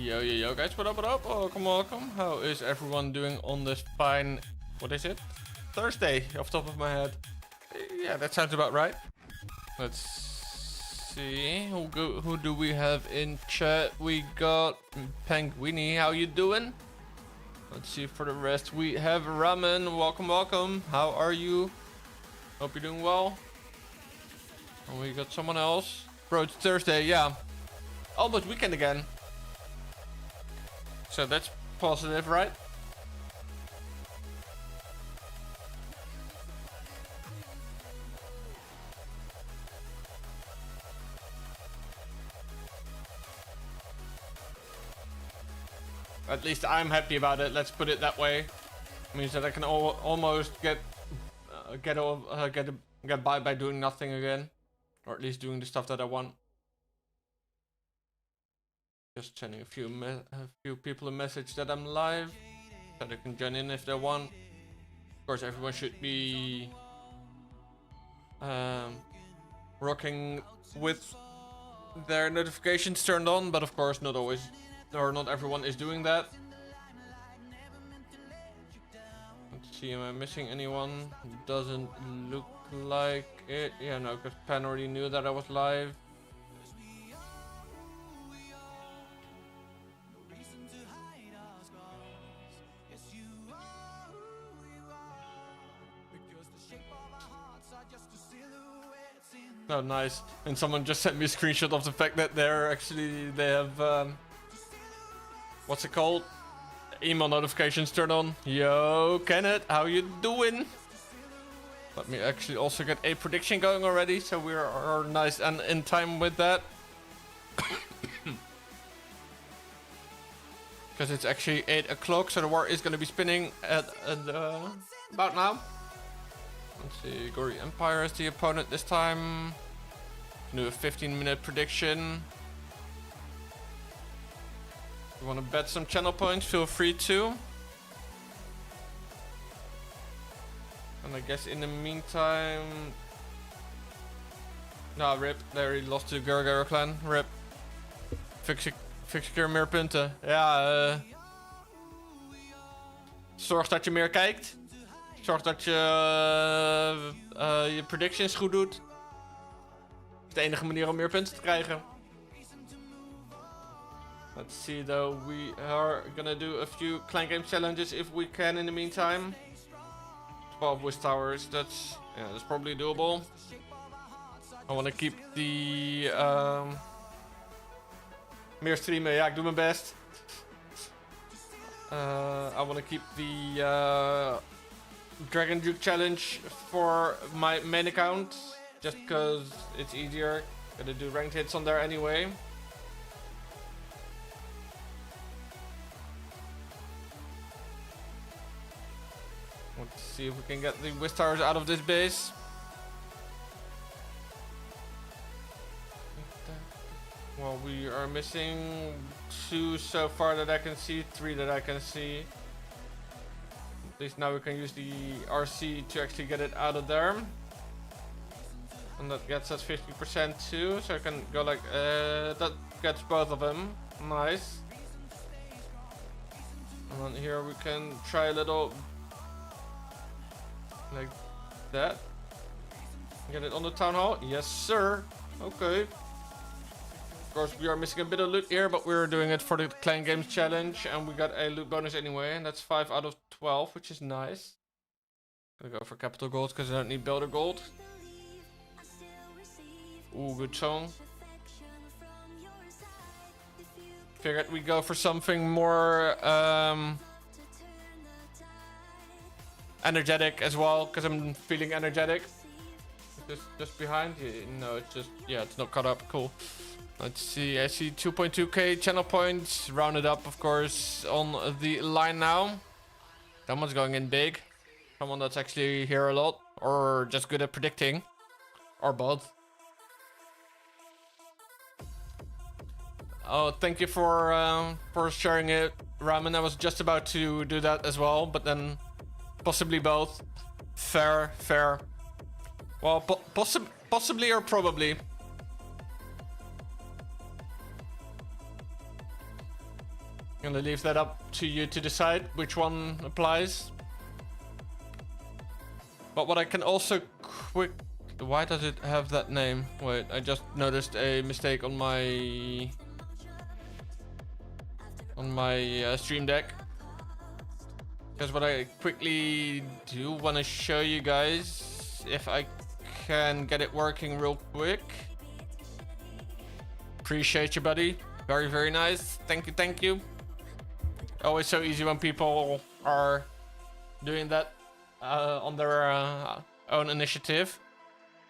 Yo, guys, what up? Welcome. How is everyone doing on this fine, what is it? Thursday, off the top of my head. Yeah, that sounds about right. Let's see, who do we have in chat? We got Penguini, how you doing? Let's see, for the rest, we have Ramen, welcome. How are you? Hope you're doing well. And we got someone else. Bro, it's Thursday, yeah. Almost weekend again. So that's positive, right? At least I'm happy about it. Let's put it that way. It means that I can almost get by doing nothing again, or at least doing the stuff that I want. Just sending a few people a message that I'm live, so they can join in if they want. Of course, everyone should be rocking with their notifications turned on, but of course, not always. Or not everyone is doing that. Let's see, am I missing anyone? Doesn't look like it. Yeah, no, because Pan already knew that I was live. Oh, nice. And someone just sent me a screenshot of the fact that they have what's it called? Email notifications turned on. Yo, Kenneth, how you doing? Let me actually also get a prediction going already, so we are nice and in time with that. Because it's actually 8 o'clock, so the war is going to be spinning at about now. Let's see, Gori Empire is the opponent this time. Do a 15-minute prediction. If you want to bet some channel points, feel free to. And I guess in the meantime... Nou, rip. There he lost to Gargaro clan. Rip. Fix een keer meer punten. Ja, zorg dat je meer kijkt. Zorg dat je je predictions goed doet. Dat is de enige manier om meer punten te krijgen. Let's see though, we are gonna do a few clan game challenges if we can in the meantime. 12 Wish Towers, that's probably doable. I want to keep the meer streamen, ja, ik doe mijn best. I want to keep the Dragon Duke challenge for my main account, just because it's easier. Gonna do ranked hits on there anyway. Let's see if we can get the Wish Towers out of this base. Well, we are missing 2 so far that I can see, 3 that I can see. At least now we can use the RC to actually get it out of there. And that gets us 50% too, so I can go like, that gets both of them. Nice. And then here we can try a little like that. Get it on the town hall. Yes, sir. Okay. Of course, we are missing a bit of loot here, but we're doing it for the Clan Games Challenge, and we got a loot bonus anyway, and that's 5 out of 12, which is nice. Gonna go for capital gold because I don't need builder gold. Ooh, good song. Figured we go for something more energetic as well, because I'm feeling energetic. Just behind you. No, it's just, yeah, it's not caught up. Cool. Let's see. I see 2.2k channel points rounded up, of course, on the line now. Someone's going in big. Someone that's actually here a lot, or just good at predicting, or both. Oh, thank you for sharing it, Ramen. I was just about to do that as well, but then possibly both. Fair. Well, possibly or probably. Gonna leave that up to you to decide which one applies. But what I can also why does it have that name? Wait, I just noticed a mistake on my stream deck. Because what I quickly do want to show you guys, if I can get it working real quick. Appreciate you, buddy. Very, very nice. Thank you, thank you. Always so easy when people are doing that on their own initiative.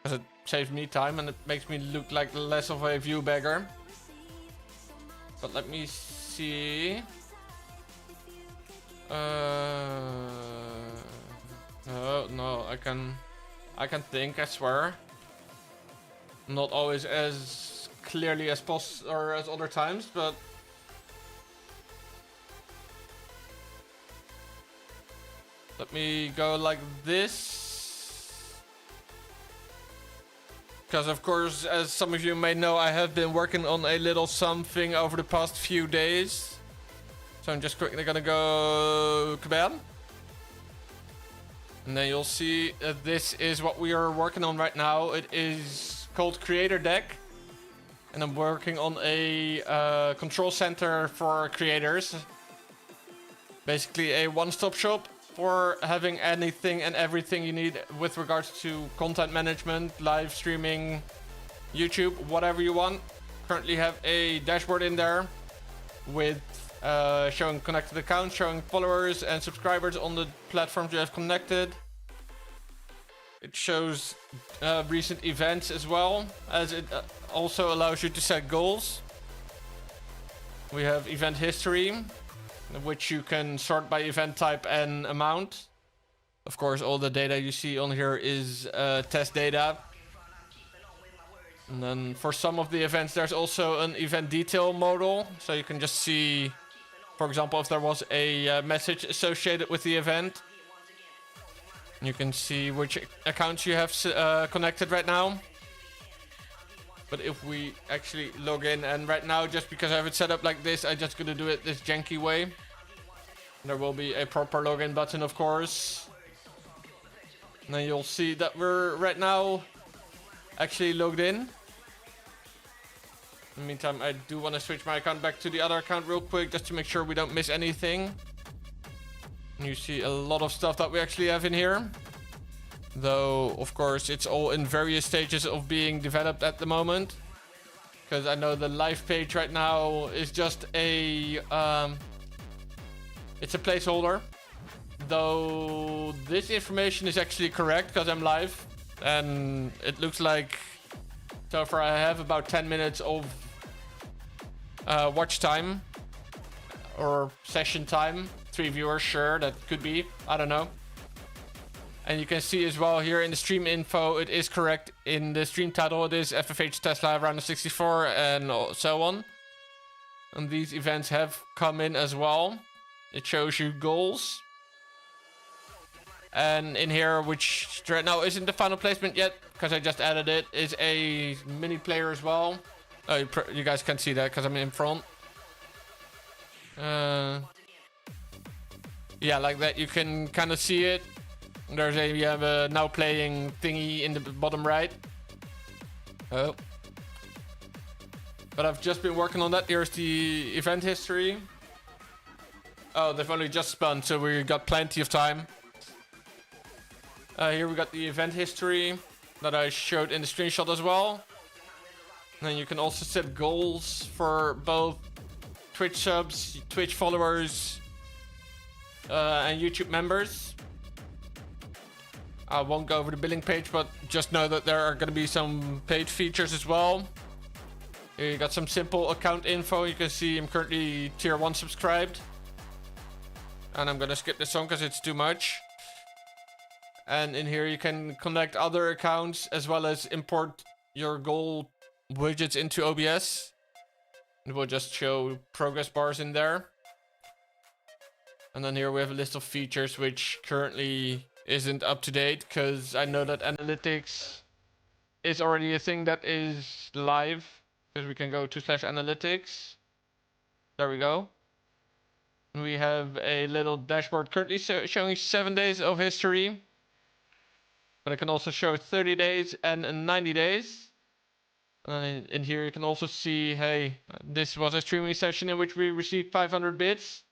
Because it saves me time and it makes me look like less of a view beggar. But let me see. No, I can think, I swear. Not always as clearly as or as other times, but let me go like this. Because of course, as some of you may know, I have been working on a little something over the past few days. So I'm just quickly gonna go kabam. And then you'll see this is what we are working on right now. It is called Creator Deck. And I'm working on a control center for creators. Basically a one-stop shop for having anything and everything you need with regards to content management, live streaming, YouTube, whatever you want. Currently have a dashboard in there with showing connected accounts, showing followers and subscribers on the platforms you have connected. It shows recent events as well, as it also allows you to set goals. We have event history, which you can sort by event type and amount. Of course, all the data you see on here is test data. And then for some of the events, there's also an event detail modal. So you can just see, for example, if there was a message associated with the event. You can see which accounts you have connected right now. But if we actually log in, and right now, just because I have it set up like this, I'm just gonna do it this janky way. There will be a proper login button, of course. And then you'll see that we're right now actually logged in. In the meantime, I do want to switch my account back to the other account real quick, just to make sure we don't miss anything. And you see a lot of stuff that we actually have in here. Though, of course, it's all in various stages of being developed at the moment. Because I know the live page right now is just a... it's a placeholder. Though this information is actually correct because I'm live. And it looks like... So far I have about 10 minutes of watch time. Or session time. 3 viewers, sure, that could be. I don't know. And you can see as well here in the stream info, it is correct. In the stream title, it is FFH Tesla RO64 and so on. And these events have come in as well. It shows you goals. And in here, which right now isn't the final placement yet, because I just added it, is a mini player as well. Oh, you guys can't see that because I'm in front. Yeah, like that, you can kind of see it. There's a, you have a now playing thingy in the bottom right. Oh. But I've just been working on that. Here's the event history. Oh, they've only just spun, so we got plenty of time. Here we got the event history that I showed in the screenshot as well. And then you can also set goals for both Twitch subs, Twitch followers, and YouTube members. I won't go over the billing page, but just know that there are going to be some paid features as well. Here you got some simple account info. You can see I'm currently tier 1 subscribed. And I'm going to skip this one because it's too much. And in here you can connect other accounts as well as import your goal widgets into OBS. It will just show progress bars in there. And then here we have a list of features which currently isn't up to date, because I know that analytics is already a thing that is live. Because we can go to /analytics. There we go. We have a little dashboard currently showing 7 days of history. But I can also show 30 days and 90 days. In here you can also see, hey, this was a streaming session in which we received 500 bits.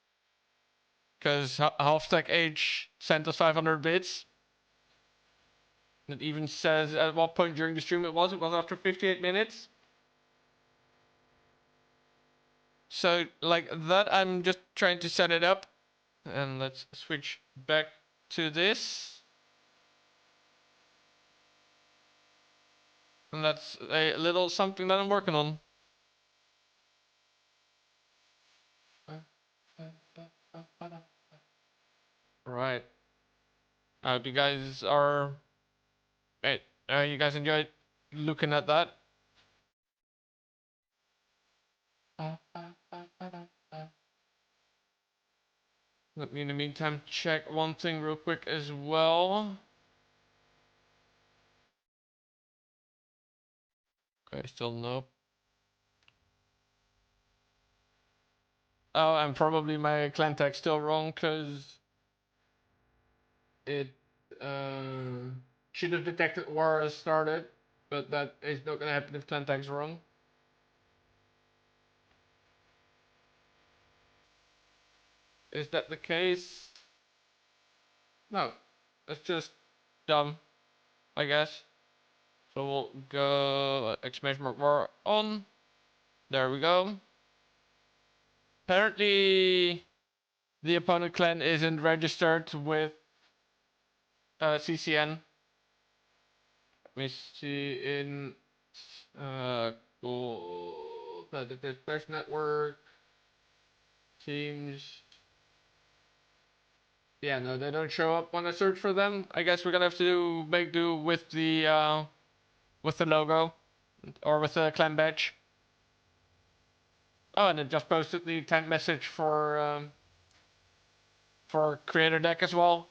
Because Half-Stack Age sent us 500 bits. It even says at what point during the stream it was. It was after 58 minutes. So like that, I'm just trying to set it up. And let's switch back to this. And that's a little something that I'm working on. Right. I hope you guys are... Hey, you guys enjoyed looking at that? Let me in the meantime check one thing real quick as well. Okay, still nope. Oh, and probably my clan tag's still wrong because it should have detected war has started, but that is not gonna happen if clan tag's wrong. Is that the case? No, it's just dumb, I guess. So we'll go exclamation mark war on. There we go. Apparently, the opponent clan isn't registered with CCN. Let me see in cool. The Splash Network teams. Yeah, no, they don't show up when I search for them. I guess we're gonna have to make do with the logo or with the clan badge. Oh, and it just posted the tank message for creator deck as well.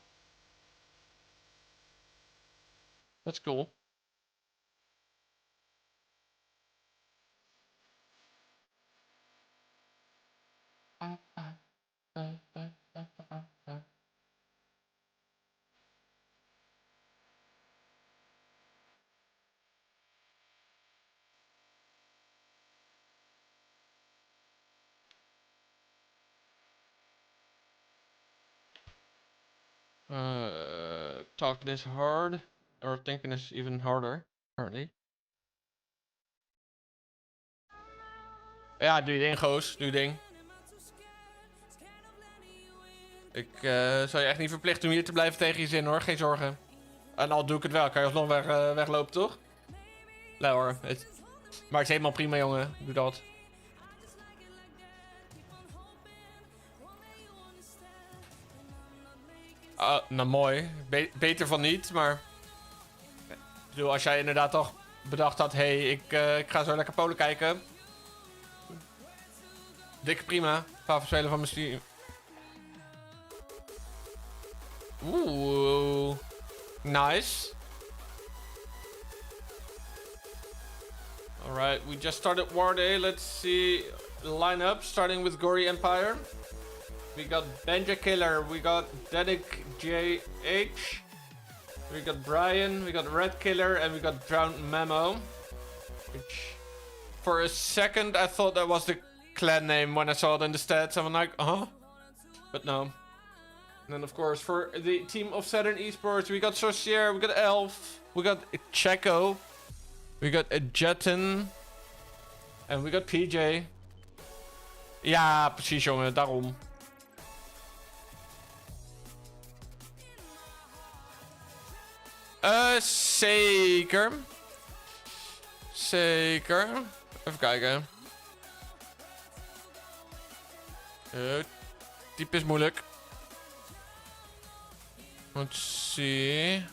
That's cool. Talk this hard, or thinking this even harder, apparently. Ja, doe je ding, goos. Doe je ding. Ik zal je echt niet verplichten om hier te blijven tegen je zin, hoor. Geen zorgen. En al doe ik het wel. Kan je alsnog weglopen, toch? Nee hoor. Maar het is helemaal prima, jongen. Doe dat. Nou, mooi. Beter van niet, maar... Ik bedoel, als jij inderdaad toch bedacht had... Hey, ik ga zo lekker Polen kijken. Dikke prima. Favoriet van mijn stream. Oeh. Nice. Alright, we just started War Day. Let's see lineup. Starting with Gori Empire. We got Benja Killer. We got Dedic JH. We got Brian. We got Red Killer. And we got Drowned Memo. Which, for a second, I thought that was the clan name when I saw it in the stats. I'm like, huh? But no. And then, of course, for the team of Saturn eSports, we got Saucier, we got Elf, we got Checo, we got Jetten, en we got PJ. Ja, precies, jongen, daarom. Zeker. Zeker. Even kijken. Type is moeilijk. Let's see.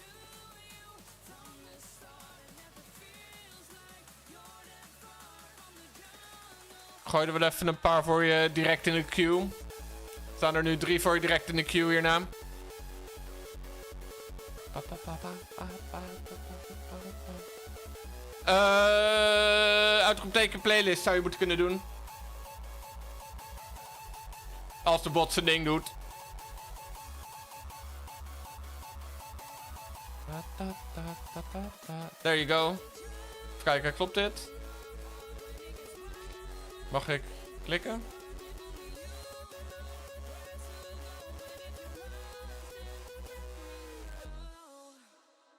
Gooi er wel even een paar voor je direct in de queue. Er staan er nu 3 voor je direct in de queue hierna. Uitroepteken playlist zou je moeten kunnen doen. Als de bot zijn ding doet. There you go. Even kijken, klopt dit? Mag ik klikken?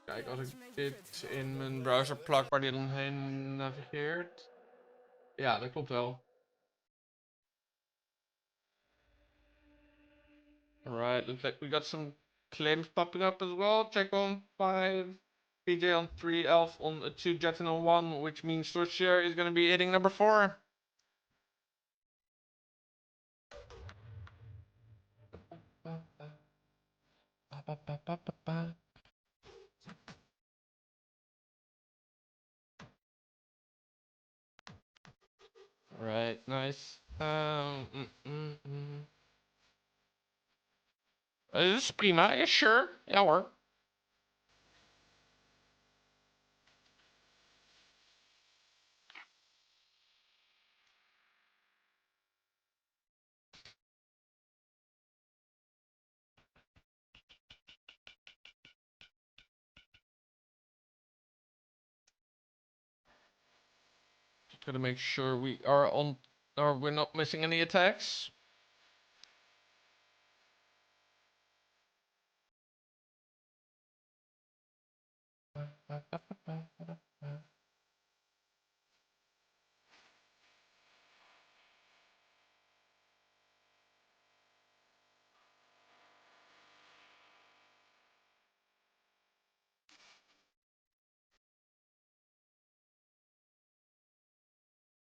Kijk, als ik dit in mijn browser plak waar die dan heen navigeert. Ja, dat klopt wel. Alright, looks like we got some claims popping up as well. Check on 5, PJ on 3, Elf on 2, Jetson on 1, which means Sorcerer is gonna be hitting number 4. Right, nice. Dit is prima, yeah, sure. Ja hoor. Just gotta make sure we are on, or we're not missing any attacks.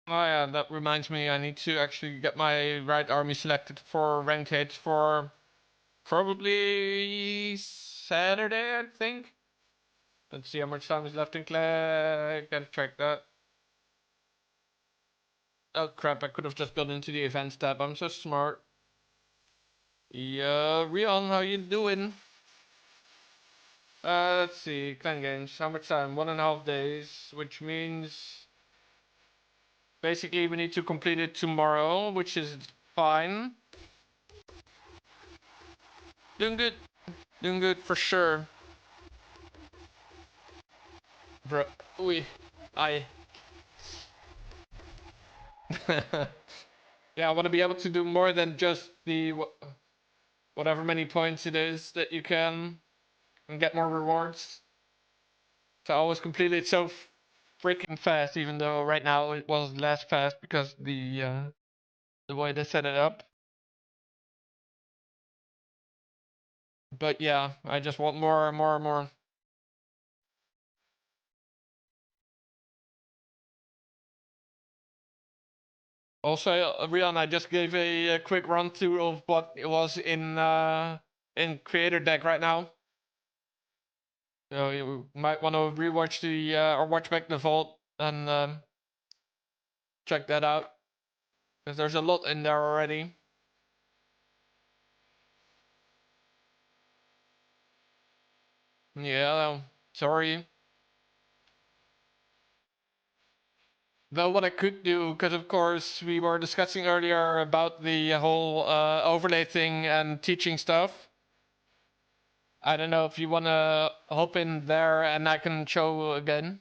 Oh yeah, that reminds me, I need to actually get my right army selected for ranked hits for probably Saturday, I think. Let's see how much time is left in class. Gotta check that. Oh crap, I could have just gone into the events tab. I'm so smart. Yeah, Rion, how you doing? Let's see, clan games. How much time? 1.5 days, which means basically we need to complete it tomorrow, which is fine. Doing good for sure. Bro, I. Yeah, I want to be able to do more than just the whatever many points it is that you can and get more rewards. So I always complete it so freaking fast, even though right now it was less fast because the way they set it up. But yeah, I just want more and more and more. Also, Rian, I just gave a quick run through of what it was in Creator Deck right now. So you might want to rewatch the or watch back the vault and check that out because there's a lot in there already. Yeah, sorry. Though what I could do, because of course we were discussing earlier about the whole overlay thing and teaching stuff. I don't know if you want to hop in there and I can show again.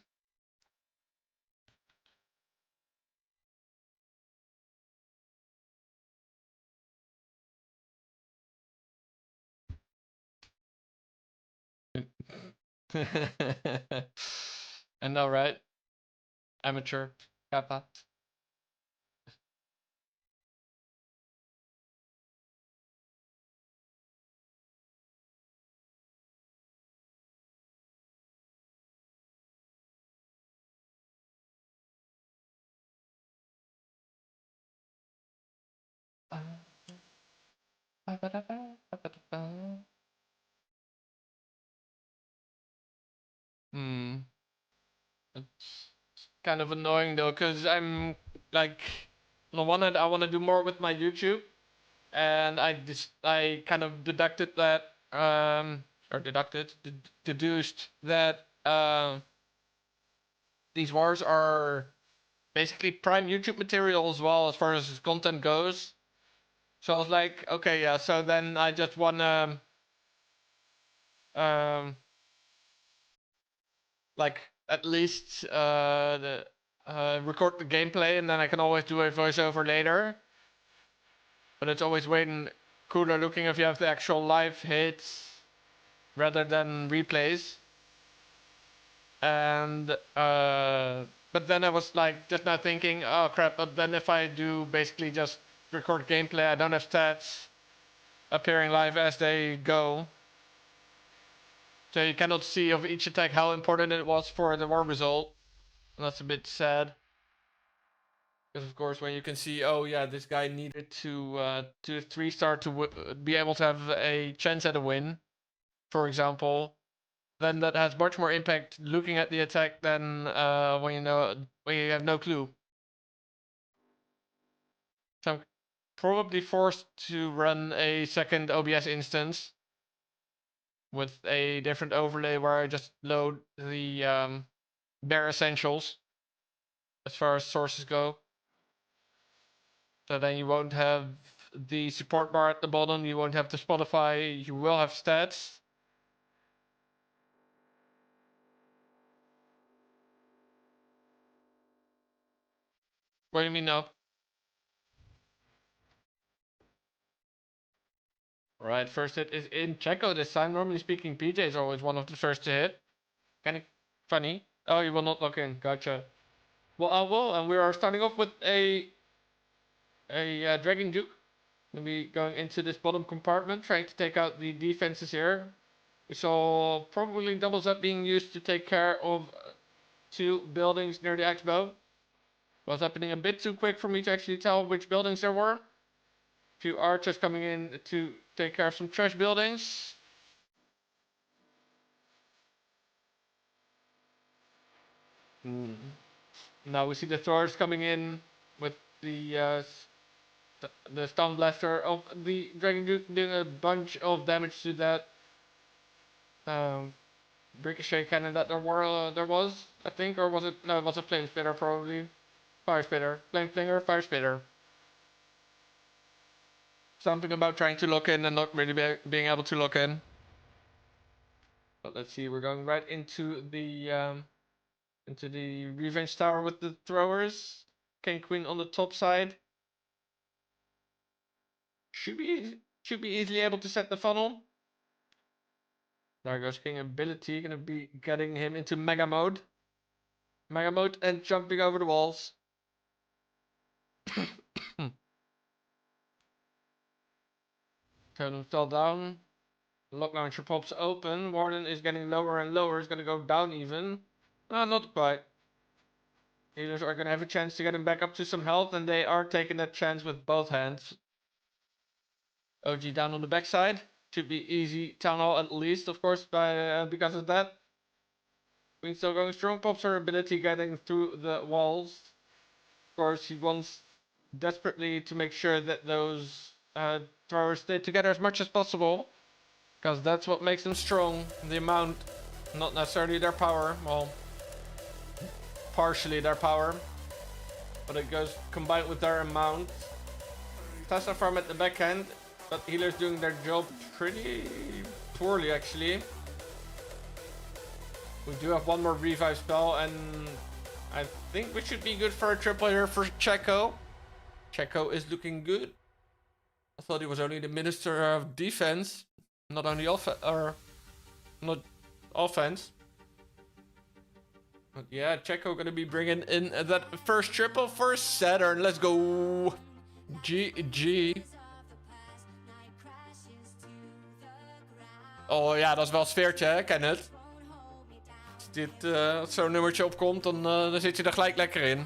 I know, right? Amateur. Kappa. Hmm. It's kind of annoying though, because I'm like, on the one hand, I want to do more with my YouTube, and I kind of deducted that or deduced that these wars are basically prime YouTube material as well as far as content goes. So I was like, okay, yeah. So then I just wanna like at least record the gameplay, and then I can always do a voiceover later. But it's always way cooler looking if you have the actual live hits rather than replays. And but then I was like just now thinking, oh crap, but then if I do basically just record gameplay, I don't have stats appearing live as they go. So you cannot see of each attack how important it was for the war result. And that's a bit sad. Because of course when you can see, oh yeah, this guy needed to 3-star to be able to have a chance at a win, for example, then that has much more impact looking at the attack than when you have no clue. So I'm probably forced to run a second OBS instance with a different overlay where I just load the bare essentials as far as sources go. So then you won't have the support bar at the bottom, you won't have the Spotify, you will have stats. What do you mean no? Alright, first hit is in Checo this time. Normally speaking, PJ is always one of the first to hit. Kinda funny. Oh, you will not lock in. Gotcha. Well, I will, and we are starting off with a Dragon Duke. We'll be going into this bottom compartment, trying to take out the defenses here. We saw probably doubles up being used to take care of 2 buildings near the Expo. Was happening a bit too quick for me to actually tell which buildings there were. A few archers coming in to take care of some trash buildings. Now we see the throwers coming in with the stun blaster of the Dragon Duke doing a bunch of damage to that ricochet cannon that there was, I think, or was it? No, it was a flame spitter probably. Fire spitter, flame flinger, fire spitter. Something about trying to lock in and not really being able to lock in. But let's see, we're going right into the revenge tower with the throwers. King Queen on the top side. Should be easily able to set the funnel. There goes King ability, gonna be getting him into mega mode. Mega mode and jumping over the walls. Totem fell down. Lock launcher pops open. Warden is getting lower and lower. Is gonna go down even. Not quite. Healers are gonna have a chance to get him back up to some health, and they are taking that chance with both hands. OG down on the backside. Should be easy town hall at least, of course, because of that. Queen still going strong. Pops her ability getting through the walls. Of course, he wants desperately to make sure that those throwers stay together as much as possible. Because that's what makes them strong. The amount, not necessarily their power. Well, partially their power. But it goes combined with their amount. Tesla farm at the backhand. But healers doing their job pretty poorly actually. We do have one more revive spell, and I think we should be good for a triple here for Checo. Checo is looking good. I thought he was only the minister of defense, not only not offense. But yeah, Checo gonna be bringing in that first triple for Saturn. Let's go. GG. Oh ja, dat is wel een sfeertje, hè? Ken het. Als zo'n nummertje opkomt, dan zit je er gelijk lekker in.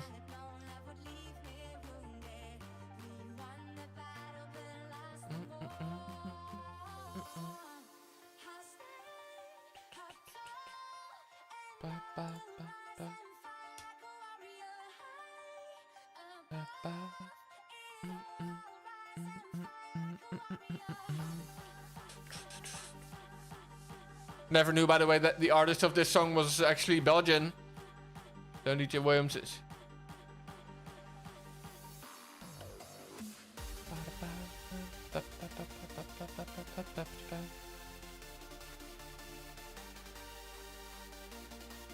Never knew, by the way, that the artist of this song was actually Belgian. Don't DJ Williams is.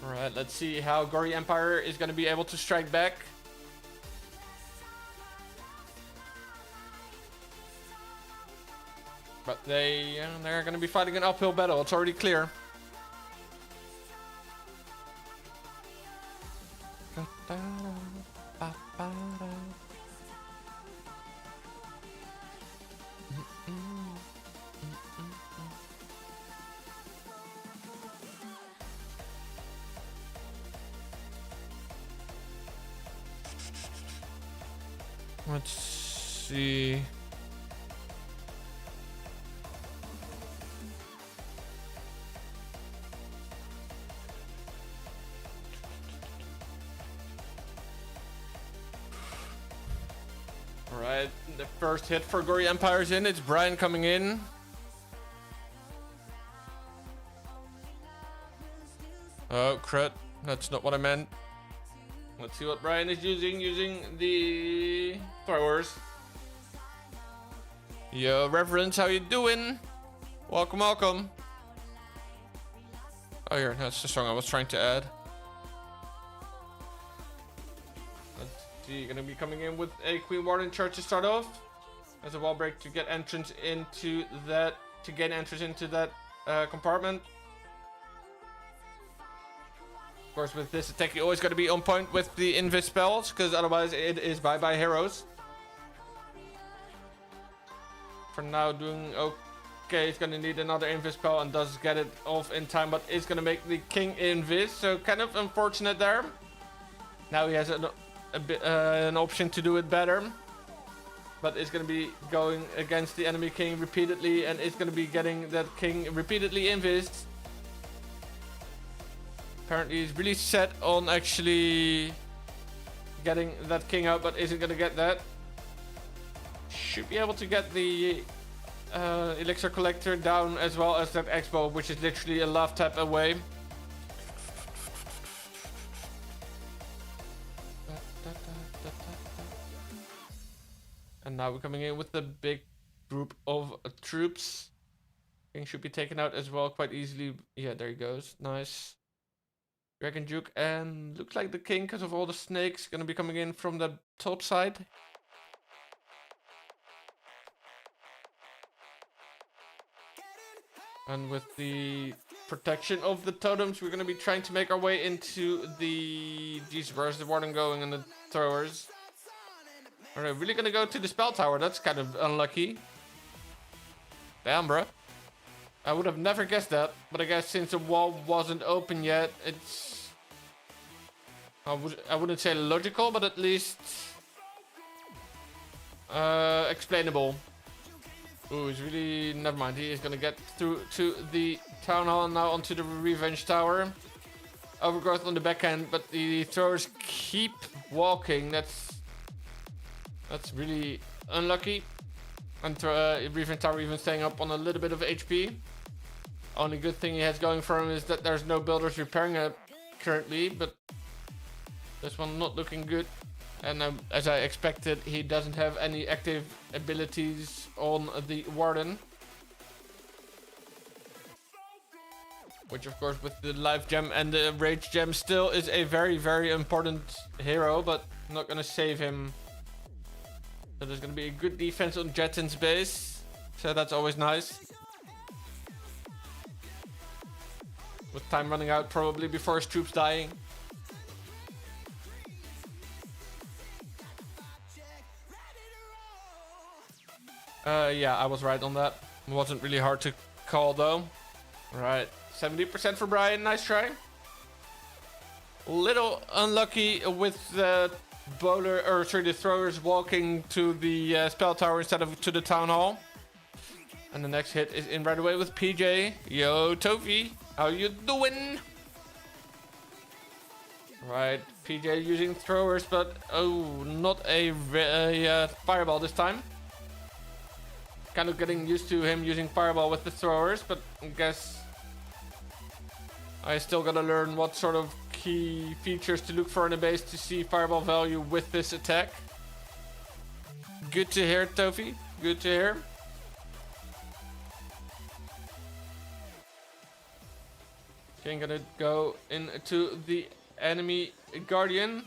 Alright, let's see how Gori Empire is going to be able to strike back. But they're going to be fighting an uphill battle. It's already clear. Let's see. Alright, the first hit for Gori Empire's in. It's Brian coming in. Oh, crud. That's not what I meant. Let's see what Brian is using. Using the throwers. Yo, Reverence, how you doing? Welcome, welcome. Oh, here, that's the song I was trying to add. Let's see, gonna be coming in with a Queen Warden charge to start off. As a wall break to get entrance into that, to gain entrance into that compartment. Of course, with this attack, you always got to be on point with the invis spells, because otherwise it is bye-bye heroes. For now, doing okay. He's going to need another invis spell and does get it off in time, but is going to make the king invis, so kind of unfortunate there. Now he has an option to do it better, but is going to be going against the enemy king repeatedly, and is going to be getting that king repeatedly invised. Apparently he's really set on actually getting that king out, but isn't going to get that. Should be able to get the elixir collector down as well as that X-bow, which is literally a love tap away. And now we're coming in with the big group of troops. King should be taken out as well quite easily. Yeah, there he goes. Nice. Dragon Duke, and looks like the king, because of all the snakes, gonna be coming in from the top side. And with the protection of the totems, we're gonna be trying to make our way into the... Jeez, where's the warden going and the throwers? Are they really gonna go to the spell tower? That's kind of unlucky. Damn, bruh. I would have never guessed that, but I guess since the wall wasn't open yet, it's... I wouldn't say logical, but at least... explainable. Ooh, he's really... Never mind, he is gonna get through to the town hall, now onto the revenge tower. Overgrowth on the backhand, but the throwers keep walking. That's really unlucky. And revenge tower even staying up on a little bit of HP. Only good thing he has going for him is that there's no builders repairing it currently, but this one not looking good. And as I expected, he doesn't have any active abilities on the warden. Which of course with the life gem and the rage gem still is a very, very important hero, but I'm not gonna save him. So there's gonna be a good defense on Jetton's base, so that's always nice. With time running out probably before his troops dying. Yeah, I was right on that. It wasn't really hard to call though. Right, 70% for Brian, nice try. Little unlucky with the the throwers walking to the spell tower instead of to the town hall. And the next hit is in right away with PJ. Yo, Tofi, how you doing? Right, PJ using throwers, but oh, not a fireball this time. Kind of getting used to him using fireball with the throwers, but I guess I still gotta learn what sort of key features to look for in a base to see fireball value with this attack. Good to hear, Tofi. Good to hear. Okay, gonna go into the enemy Guardian.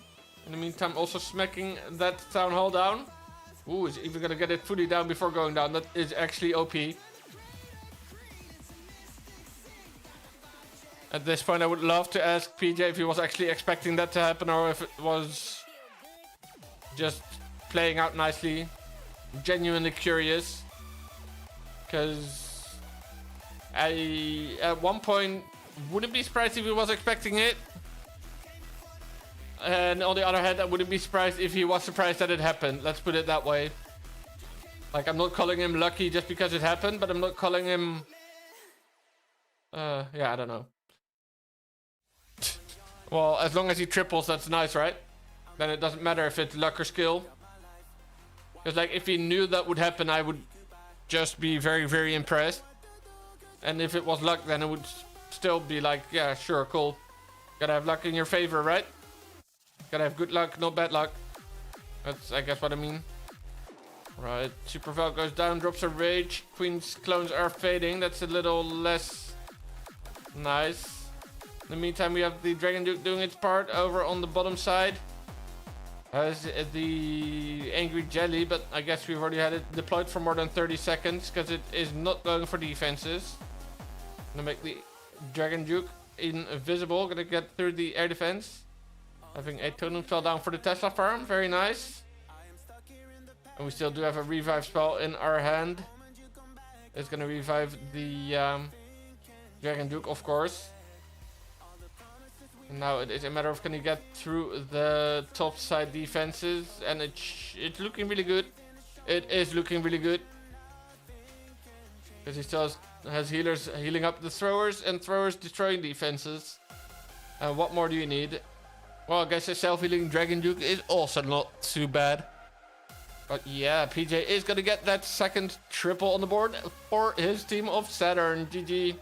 In the meantime, also smacking that Town Hall down. Ooh, is even gonna get it fully down before going down. That is actually OP. At this point, I would love to ask PJ if he was actually expecting that to happen or if it was just playing out nicely. Genuinely curious. Because I, at one point, wouldn't be surprised if he was expecting it. And on the other hand, I wouldn't be surprised if he was surprised that it happened. Let's put it that way. Like, I'm not calling him lucky just because it happened, but I'm not calling him... yeah, I don't know. Well, as long as he triples, that's nice, right? Then it doesn't matter if it's luck or skill. Because, like, if he knew that would happen, I would just be very, very impressed. And if it was luck, then it would still be like, yeah, sure, cool. Gotta have luck in your favor, right? Gotta have good luck, not bad luck. That's, I guess, what I mean. Right, Super Val goes down, drops a rage. Queen's clones are fading. That's a little less nice. In the meantime, we have the Dragon Duke doing its part over on the bottom side. As the Angry Jelly, but I guess we've already had it deployed for more than 30 seconds because it is not going for defenses. Gonna make the Dragon Duke invisible. Gonna get through the air defense. Having a totem spell down for the Tesla farm. Very nice. And we still do have a revive spell in our hand. It's gonna revive the Dragon Duke, of course. And now it is a matter of can he get through the top side defenses, and it's looking really good. It is looking really good because he still has healers healing up the throwers and throwers destroying defenses. And what more do you need? Well, I guess a self-healing Dragon Duke is also not too bad. But yeah, PJ is gonna get that second triple on the board for his team of Saturn. GG.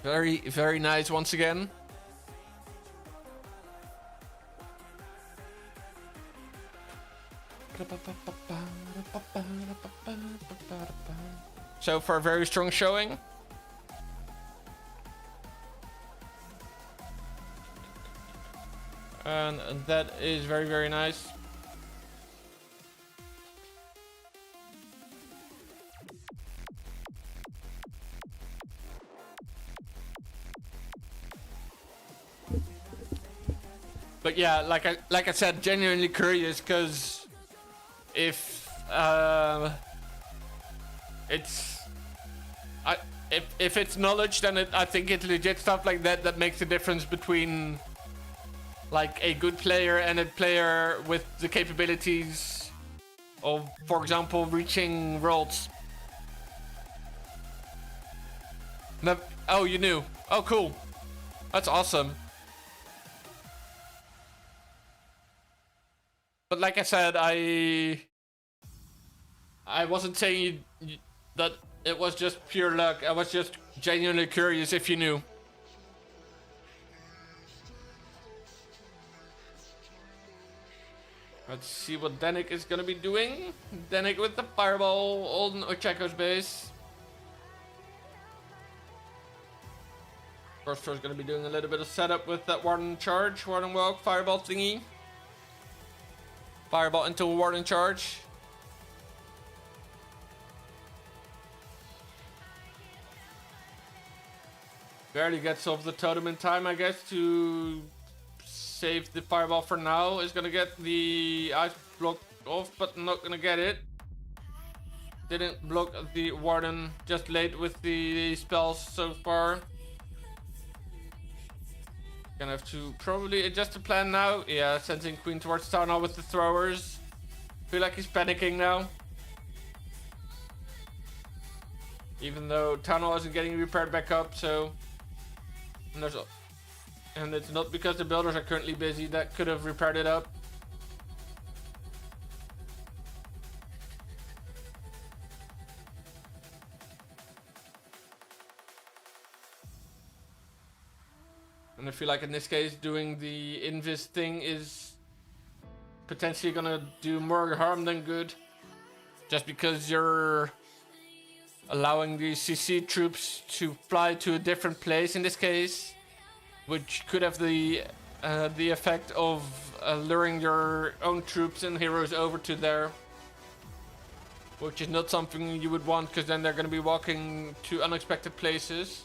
Very, very nice once again. So for a very strong showing. And that is very, very nice. But yeah, like I said, genuinely curious because if it's knowledge, then I think it's legit stuff like that that makes the difference between like a good player and a player with the capabilities of, for example, reaching worlds. Oh, you knew. Oh, cool. That's awesome. But like I said, I wasn't saying that it was just pure luck. I was just genuinely curious if you knew. Let's see what Danik is gonna be doing. Danik with the fireball on Ochako's base. Of course, gonna be doing a little bit of setup with that Warden charge, Warden walk, fireball thingy. Fireball into a Warden charge. Barely gets off the totem in time, I guess, to save the fireball for now. Is gonna get the ice block off, but not gonna get it. Didn't block the Warden, just late with the spells so far. Gonna have to probably adjust the plan now. Yeah, sending Queen towards Town Hall with the throwers. Feel like he's panicking now. Even though Town Hall isn't getting repaired back up, so... And it's not because the builders are currently busy that could have repaired it up. And I feel like in this case, doing the invis thing is potentially gonna do more harm than good. Just because you're allowing the CC troops to fly to a different place in this case, which could have the effect of luring your own troops and heroes over to there, which is not something you would want, because then they're going to be walking to unexpected places.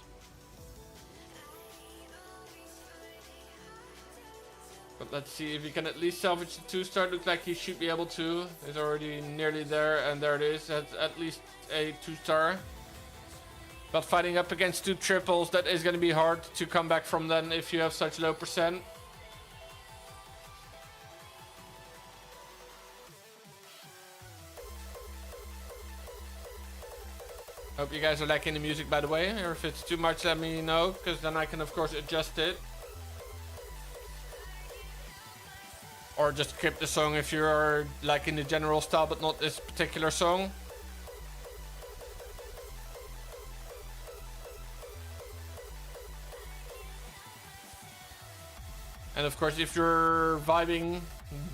But let's see if he can at least salvage the 2-star. Looks like he should be able to. He's already nearly there, and there it is. That's at least a 2-star. But fighting up against 2 triples, that is going to be hard to come back from then if you have such low percent. Hope you guys are liking the music, by the way, or if it's too much, let me know, because then I can of course adjust it. Or just skip the song if you're liking the general style but not this particular song. And of course, if you're vibing,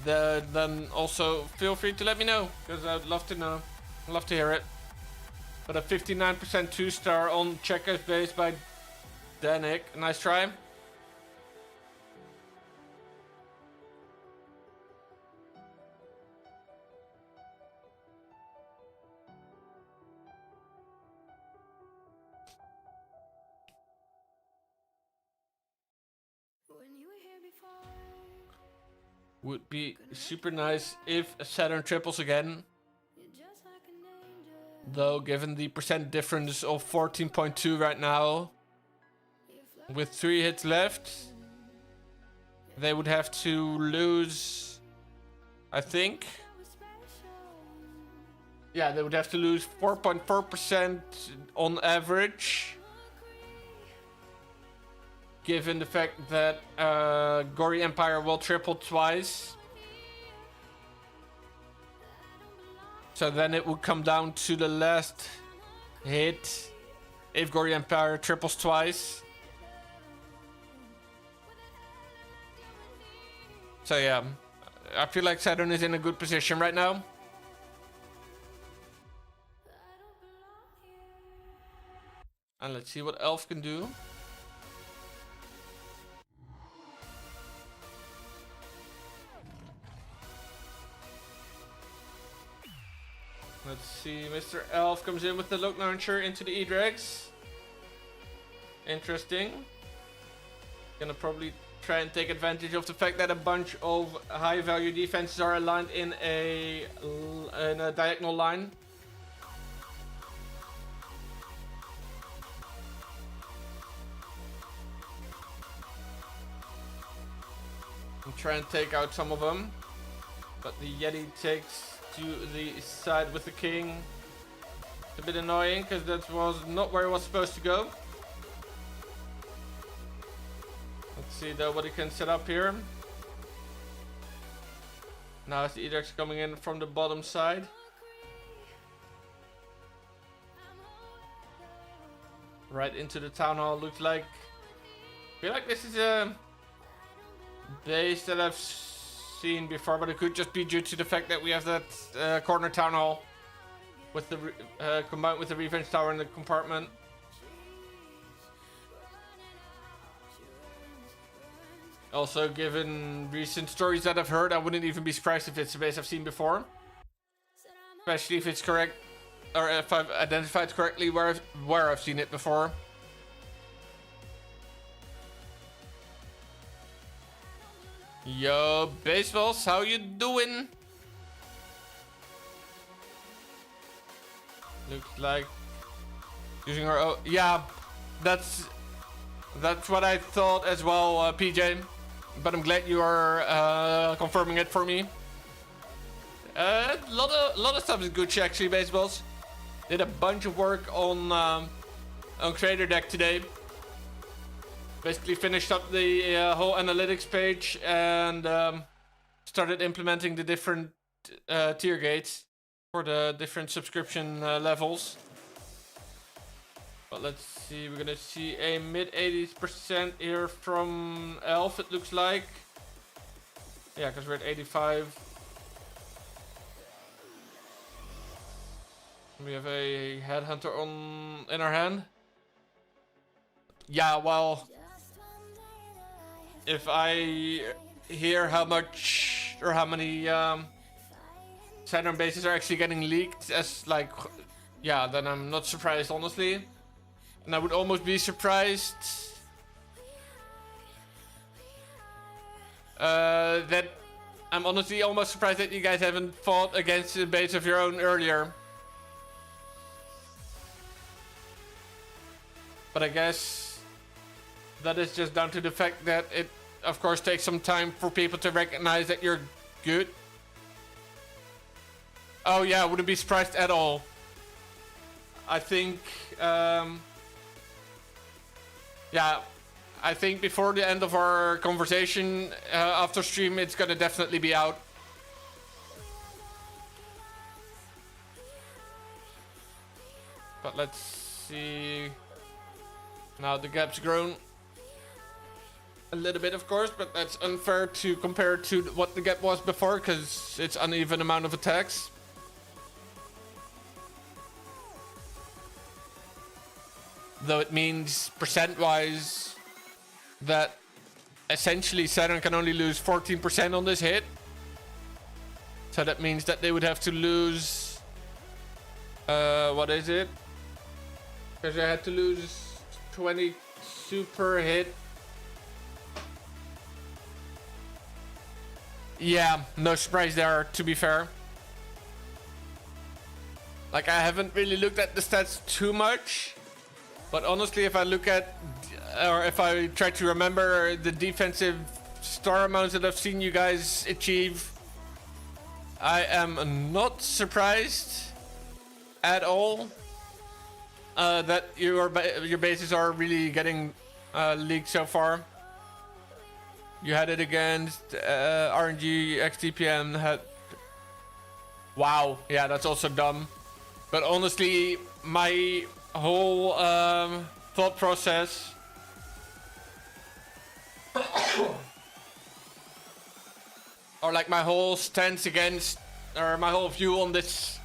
then also feel free to let me know, because I'd love to know. I'd love to hear it. But a 59% 2-star on checkers base by Danik. Nice try. Would be super nice if Saturn triples again. Though, given the percent difference of 14.2 right now, with 3 hits left, they would have to lose, I think. Yeah, they would have to lose 4.4% on average. Given the fact that Gori Empire will triple twice. So then it would come down to the last hit if Gori Empire triples twice. So yeah, I feel like Saturn is in a good position right now. And let's see what Elf can do. Let's see, Mr. Elf comes in with the load launcher into the E-Dregs. Interesting. Gonna probably try and take advantage of the fact that a bunch of high value defenses are aligned in a diagonal line. And try and take out some of them. But the Yeti takes to the side with the king. It's a bit annoying because that was not where it was supposed to go. Let's see though what he can set up here. Now as the Edict's coming in from the bottom side. Right into the town hall. Looks like, I feel like this is a base that I've seen before, but it could just be due to the fact that we have that corner town hall with the combined with the revenge tower in the compartment. Also, given recent stories that I've heard, I wouldn't even be surprised if it's a base I've seen before, especially if it's correct, or if I've identified correctly where I've seen it before. Yo, baseballs, how you doing? Looks like using our own. Yeah, that's what I thought as well, PJ. But I'm glad you are confirming it for me. A lot of stuff is Gucci actually, baseballs. Did a bunch of work on Creator Deck today. Basically finished up the whole analytics page and started implementing the different tier gates for the different subscription levels. But let's see, we're gonna see a mid 80% here from Elf, it looks like. Yeah, because we're at 85. We have a headhunter in our hand. Yeah, well, if I hear how much or how many Saturn bases are actually getting leaked as like, yeah, then I'm not surprised, honestly. And I would almost be surprised that I'm honestly almost surprised that you guys haven't fought against a base of your own earlier. But I guess that is just down to the fact that it, of course, takes some time for people to recognize that you're good. Oh yeah, I wouldn't be surprised at all. I think, yeah, I think before the end of our conversation after stream, it's gonna definitely be out. But let's see. Now the gap's grown a little bit, of course, but that's unfair to compare to what the gap was before because it's uneven amount of attacks. Though it means percent-wise that essentially Saturn can only lose 14% on this hit. So that means that they would have to lose... what is it? Because they had to lose 22 per hit. Yeah, no surprise there, to be fair. Like, I haven't really looked at the stats too much. But honestly, if I look at, or if I try to remember the defensive star amounts that I've seen you guys achieve, I am not surprised at all that your bases are really getting leaked so far. You had it against RNG, XTPM, had... Wow, yeah, that's also dumb. But honestly, my whole thought process or like my whole stance against, or my whole view on this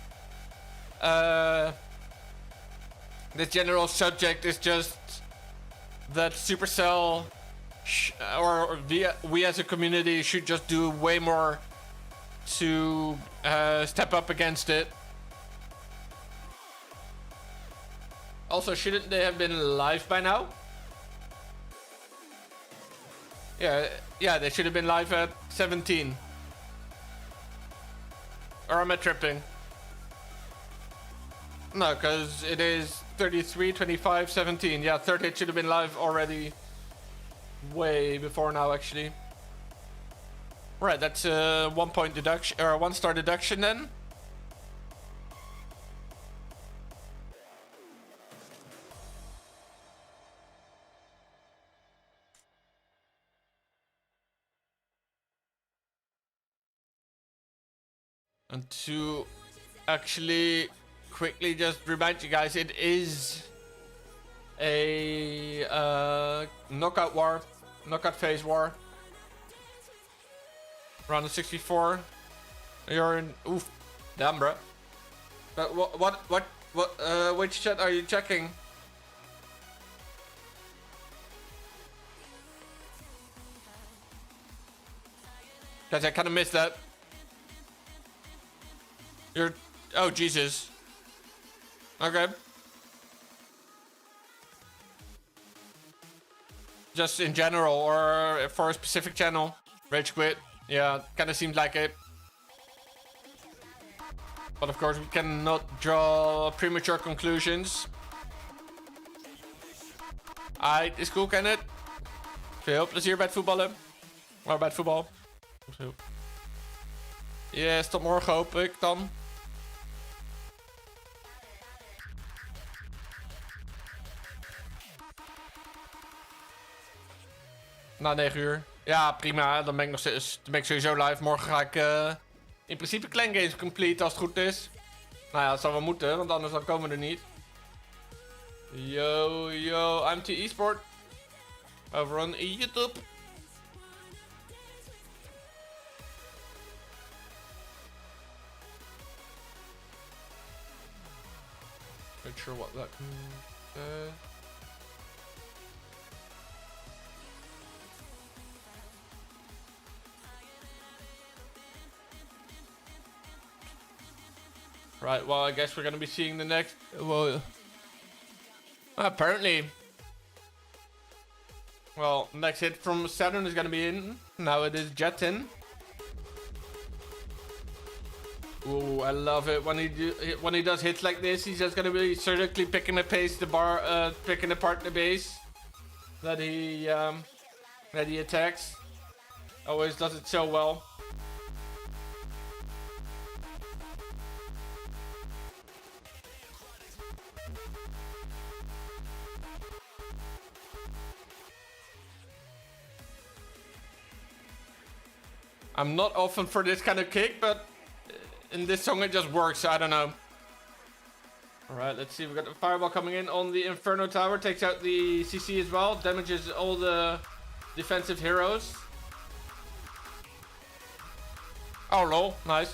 this general subject is just that Supercell or we as a community should just do way more to step up against it. Also, shouldn't they have been live by now? Yeah, they should have been live at 17. Or am I tripping? No, because it is 33, 25, 17. Yeah, 30 should have been live already way before now, actually. Right, that's a 1 point deduction, or a 1 star deduction then. And to actually quickly just remind you guys, it is a knockout phase war. Round of 64. You're in. Oof, damn, bro. But which chat are you checking? Guys, I kind of missed that. You're... Oh, Jesus. Okay. Just in general, or for a specific channel? Rage quit. Yeah, kind of seems like it. But of course, we cannot draw premature conclusions. Aight, is cool, Kenneth. Veel plezier bij het voetballen. Maar bij het voetbal. Yes, tot morgen hoop ik dan. Na 9 uur. Ja, prima. Dan ben ik nog steeds, dan ben ik sowieso live. Morgen ga ik in principe Clan Games complete als het goed is. Nou ja, dat zal wel moeten, want anders dan komen we er niet. Yo, I'm to eSport. Over on YouTube. sure what that says. Right, well, I guess we're gonna be seeing the next. Well, apparently. Well, next hit from Saturn is gonna be in. Now it is Jet in. Ooh, I love it when he does hits like this. He's just gonna be surgically picking picking apart the base that he attacks. Always does it so well. I'm not often for this kind of kick, but in this song it just works. I don't know. All right, let's see. We got the fireball coming in on the Inferno Tower. Takes out the CC as well. Damages all the defensive heroes. Oh, lol. Nice.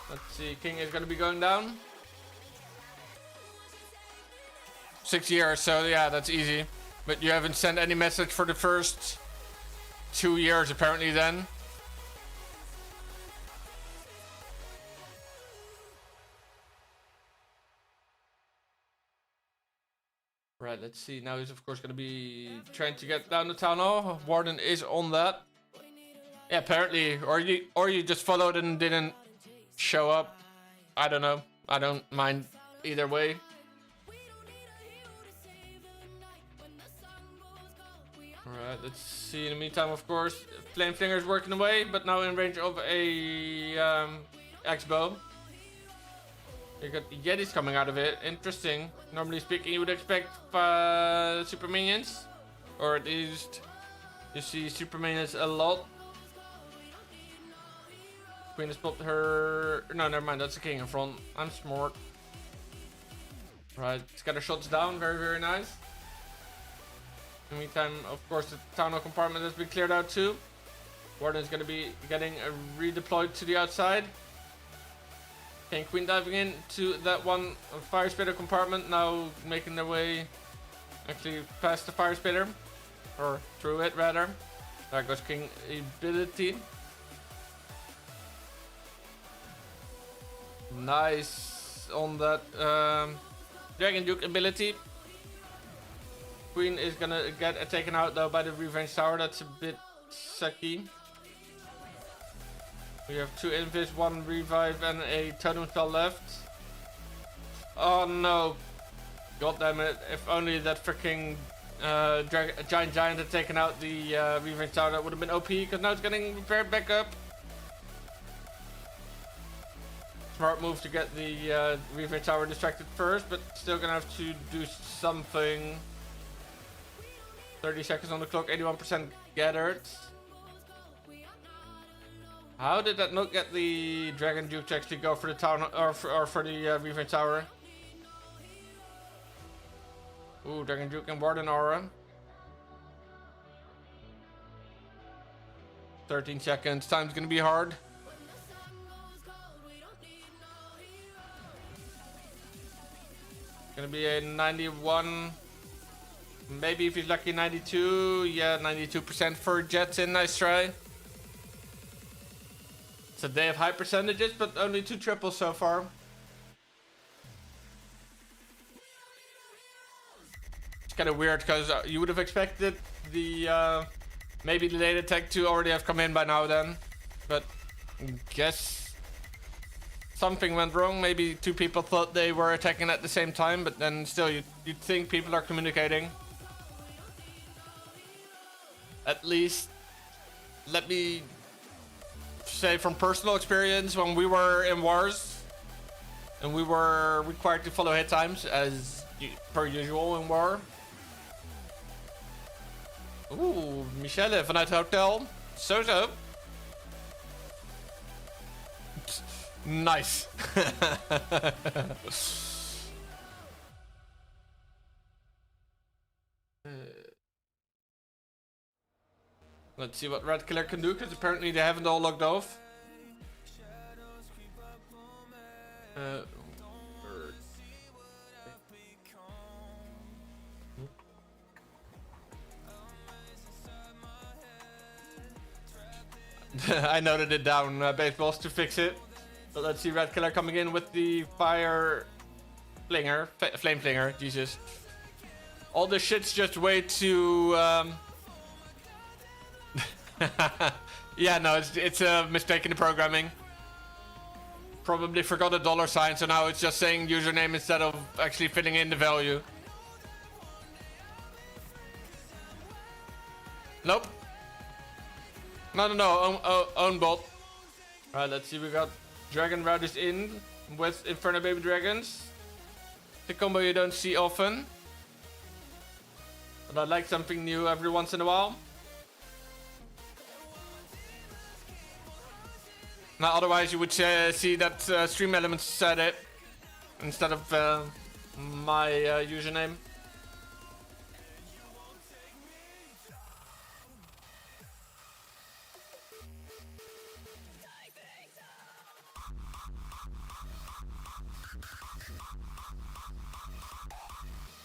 Let's see. King is going to be going down. 6 years, so yeah, that's easy. But you haven't sent any message for the first 2 years, apparently, then. Right, let's see. Now he's of course going to be trying to get down the town hall. Warden is on that. Yeah, apparently, or you just followed and didn't show up. I don't know. I don't mind either way. Alright, let's see. In the meantime, of course, Flame Flinger's working away, but now in range of a X-bow. You got Yetis coming out of it. Interesting. Normally speaking, you would expect super minions, or at least you see super minions a lot. Queen has popped her. No, never mind. That's the king in front. I'm smart. Right, it's got her shots down. Very, very nice. In the meantime, of course, the town hall compartment has been cleared out too. Warden is going to be getting redeployed to the outside. King Queen diving into that one fire spitter compartment, now making their way actually past the fire spitter, or through it rather. There goes King ability. Nice on that Dragon Duke ability. Queen is gonna get taken out though by the Revenge Tower. That's a bit sucky. We have 2 invis, 1 revive, and a totem spell left. Oh no. God damn it. If only that freaking giant had taken out the Revenge Tower, that would have been OP, because now it's getting repaired back up. Smart move to get the Revenge Tower distracted first, but still gonna have to do something. 30 seconds on the clock, 81% gathered. How did that not get the Dragon Duke to actually go for the town, or for the Revenge Tower? Ooh, Dragon Duke and Warden aura. 13 seconds. Time's gonna be hard. Gonna be a 91. Maybe if he's lucky, 92. Yeah, 92% for Jets in. Nice try. So they have high percentages, but only 2 triples so far. It's kind of weird because you would have expected the maybe the late attack to already have come in by now then, but I guess something went wrong. Maybe 2 people thought they were attacking at the same time, but then still you'd think people are communicating. At least, let me say from personal experience, when we were in wars and we were required to follow hit times as per usual in war. Ooh, Michelle vanuit het hotel. Zo. Nice. Let's see what Red Killer can do, because apparently they haven't all logged off. I noted it down, baseballs, to fix it. But let's see Red Killer coming in with the fire flinger, flame flinger. Jesus, all this shit's just way too. Yeah, no, it's a mistake in the programming. Probably forgot a dollar sign, so now it's just saying username instead of actually filling in the value. Nope. No, own bot. Alright, let's see, we got Dragon Riders in with Inferno Baby Dragons. The combo you don't see often. But I like something new every once in a while. Now, otherwise you would see that Stream Elements said it instead of my username.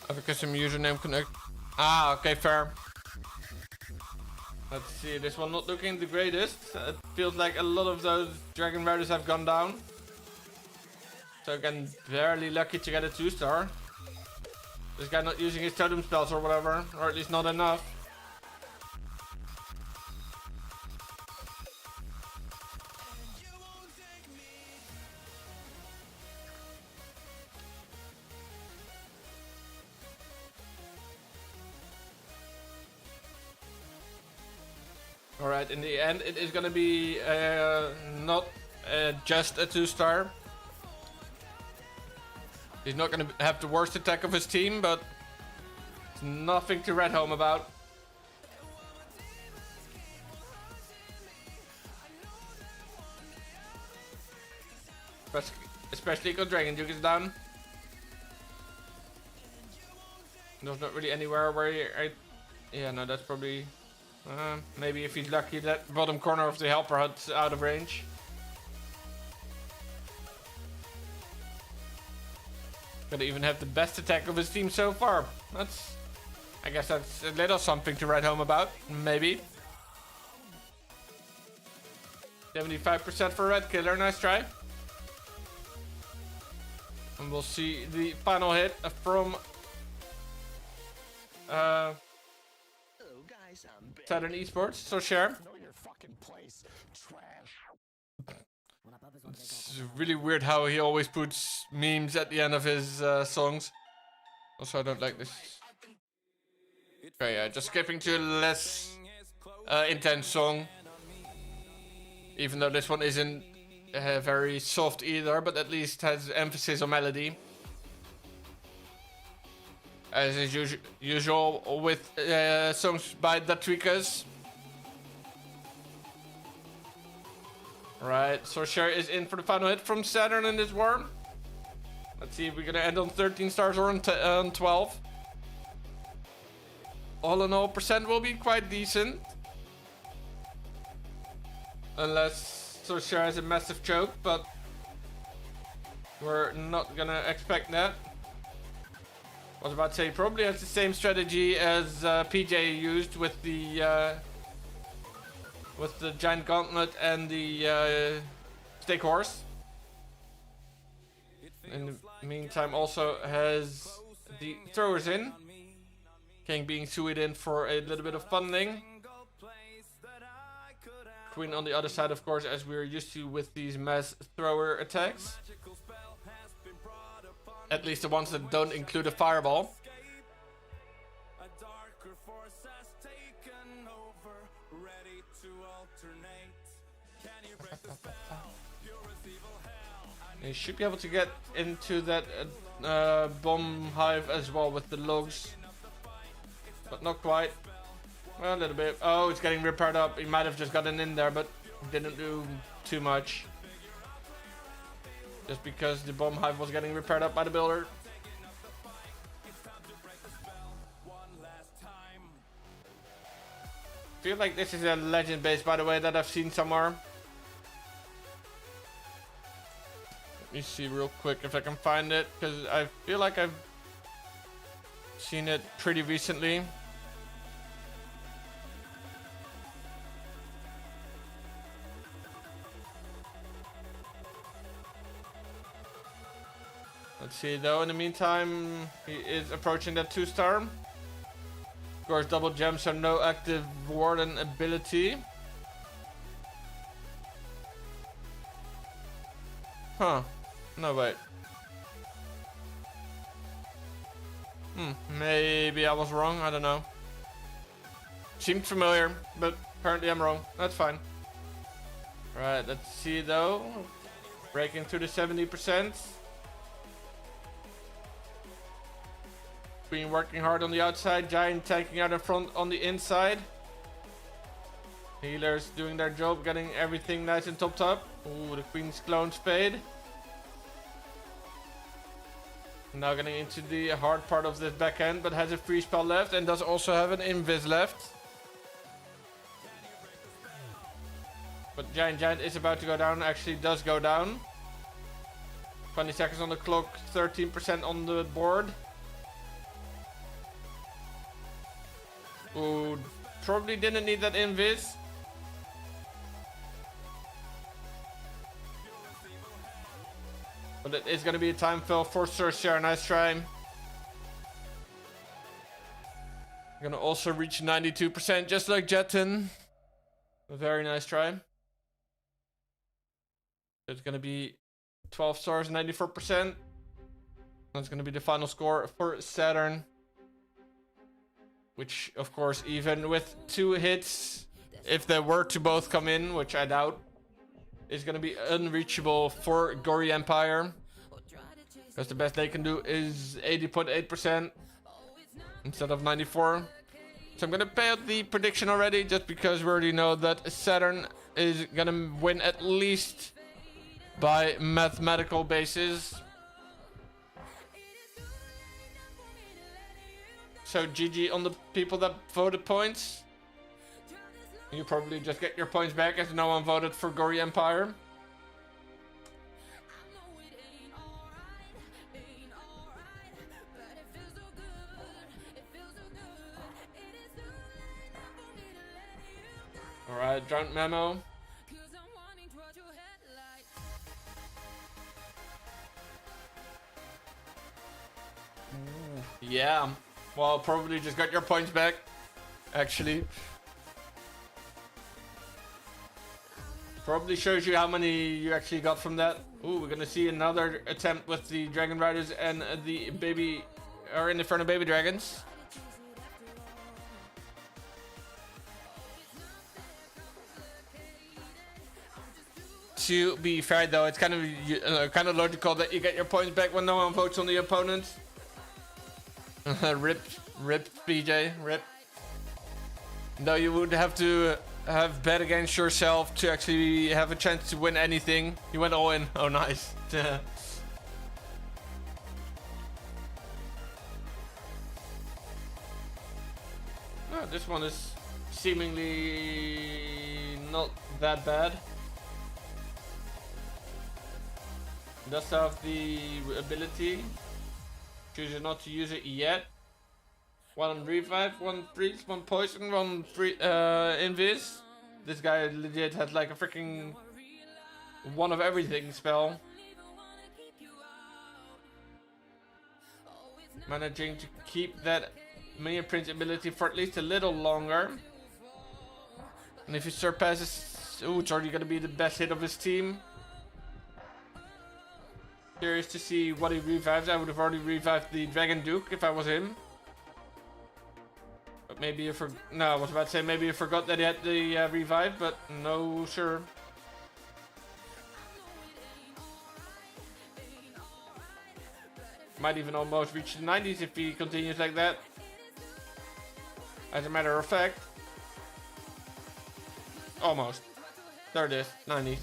Have a custom username connect. Ah, okay, fair. Let's see, this one not looking the greatest. It feels like a lot of those Dragon Riders have gone down. So again, barely lucky to get a 2-star. This guy not using his totem spells or whatever, or at least not enough. Alright, in the end it is gonna be not just a 2-star. He's not gonna have the worst attack of his team, but it's nothing to write home about. Especially because Dragon Duke is down. There's not really anywhere where yeah, no, that's probably... maybe if he's lucky, that bottom corner of the helper hut's out of range. Gonna even have the best attack of his team so far. I guess that's a little something to write home about. Maybe. 75% for Red Killer, nice try. And we'll see the final hit from Saturn eSports, so share. It's really weird how he always puts memes at the end of his songs. Also, I don't like this. Okay, yeah, just skipping to a less intense song. Even though this one isn't very soft either, but at least has emphasis on melody. As is usual with songs by the Tweakers. Right, so Cher is in for the final hit from Saturn in this war. Let's see if we're gonna end on 13 stars or on 12. All in all, percent will be quite decent. Unless Cher has a massive choke, but we're not gonna expect that. I was about to say, probably has the same strategy as PJ used with the giant gauntlet and the stake horse. In the meantime, also has the throwers in. King being suited in for a little bit of funding. Queen on the other side, of course, as we're used to with these mass thrower attacks. At least the ones that don't include a fireball. You should be able to get into that bomb hive as well with the logs. But not quite. Well, a little bit. Oh, it's getting repaired up. He might have just gotten in there, but didn't do too much. Just because the bomb hive was getting repaired up by the builder. I feel like this is a legend base, by the way, that I've seen somewhere. Let me see real quick if I can find it, because I feel like I've seen it pretty recently. Let's see though, in the meantime, he is approaching that 2-star. Of course, double gems, so no active warden ability. Huh. No, wait. Maybe I was wrong, I don't know. Seemed familiar, but apparently I'm wrong. That's fine. Right, let's see though. Breaking through the 70%. Been working hard on the outside. Giant tanking out in front on the inside. Healers doing their job, getting everything nice and topped up. Ooh, the Queen's Clone Spade. Now getting into the hard part of this back end, but has a free spell left and does also have an invis left. But Giant is about to go down, actually does go down. 20 seconds on the clock, 13% on the board. Ooh, probably didn't need that invis. But it is going to be a time fill for Cersei. Nice try. Going to also reach 92%, just like Jetten. A very nice try. It's going to be 12 stars, 94%. That's going to be the final score for Saturn. Which, of course, even with 2 hits, if they were to both come in, which I doubt, is going to be unreachable for Gori Empire. Because the best they can do is 80.8% instead of 94%. So I'm going to pay out the prediction already, just because we already know that Saturn is going to win at least by mathematical basis. So GG on the people that voted points. You probably just get your points back as no one voted for Gori Empire. Alright, drunk memo. Yeah. Well, probably just got your points back, actually. Probably shows you how many you actually got from that. Ooh, we're gonna see another attempt with the Dragon Riders and the baby, or in the front of baby dragons. To be fair though, it's kind of logical that you get your points back when no one votes on the opponent. Rip BJ, rip. No, you would have to have bet against yourself to actually have a chance to win anything. You went all in. Oh, nice. Oh, this one is seemingly not that bad. Does have the ability. Chooses not to use it yet. 1 revive, 1 freeze, 1 poison, 1 free invis. This guy legit had like a freaking one of everything spell. Managing to keep that minion prince ability for at least a little longer. And if he surpasses, ooh, it's already gonna be the best hit of his team. Curious to see what he revives. I would have already revived the Dragon Duke if I was him. But maybe you no, I was about to say maybe you forgot that he had the revive, but no, sure. Might even almost reach the 90s if he continues like that. As a matter of fact. Almost. There it is, 90s.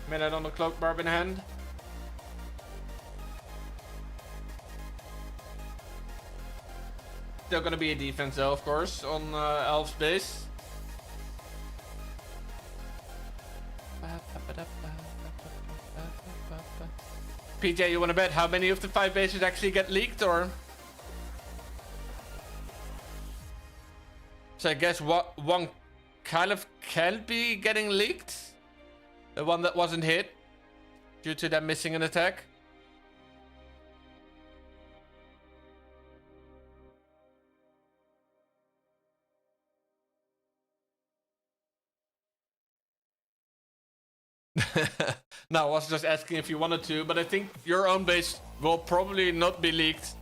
Minute on the cloak, barb in hand. Still gonna be a defense though, of course, on Elf's base. PJ, you wanna bet how many of the 5 bases actually get leaked, or? So I guess what one kind of can be getting leaked. The one that wasn't hit due to them missing an attack. No, I was just asking if you wanted to, but I think your own base will probably not be leaked.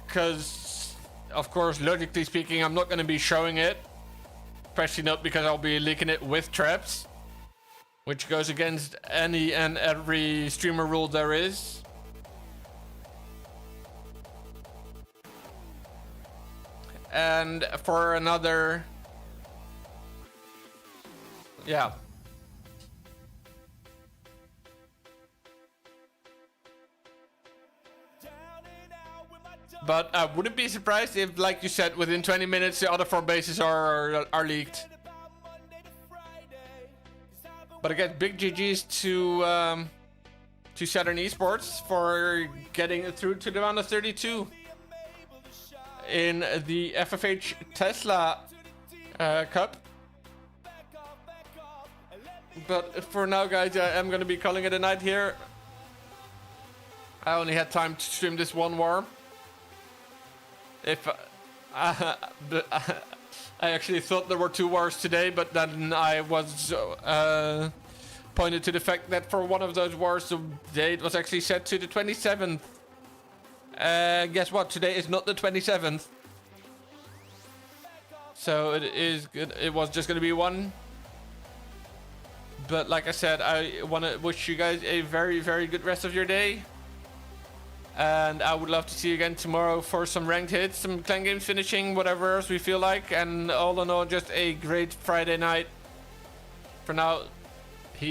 Because, of course, logically speaking, I'm not going to be showing it. Especially not because I'll be leaking it with traps. Which goes against any and every streamer rule there is. And for another... Yeah. But I wouldn't be surprised if, like you said, within 20 minutes the other 4 bases are leaked. But again, big GG's to Saturn eSports for getting it through to the round of 32 in the FFH Tesla Cup. But for now, guys, I am going to be calling it a night here. I only had time to stream this one war. If I actually thought there were 2 wars today, but then I was pointed to the fact that for one of those wars, the date was actually set to the 27th. Guess what? Today is not the 27th. So it is good. It was just going to be one. But like I said, I want to wish you guys a very, very good rest of your day. And I would love to see you again tomorrow for some ranked hits, some clan games finishing, whatever else we feel like. And all in all, just a great Friday night. For now,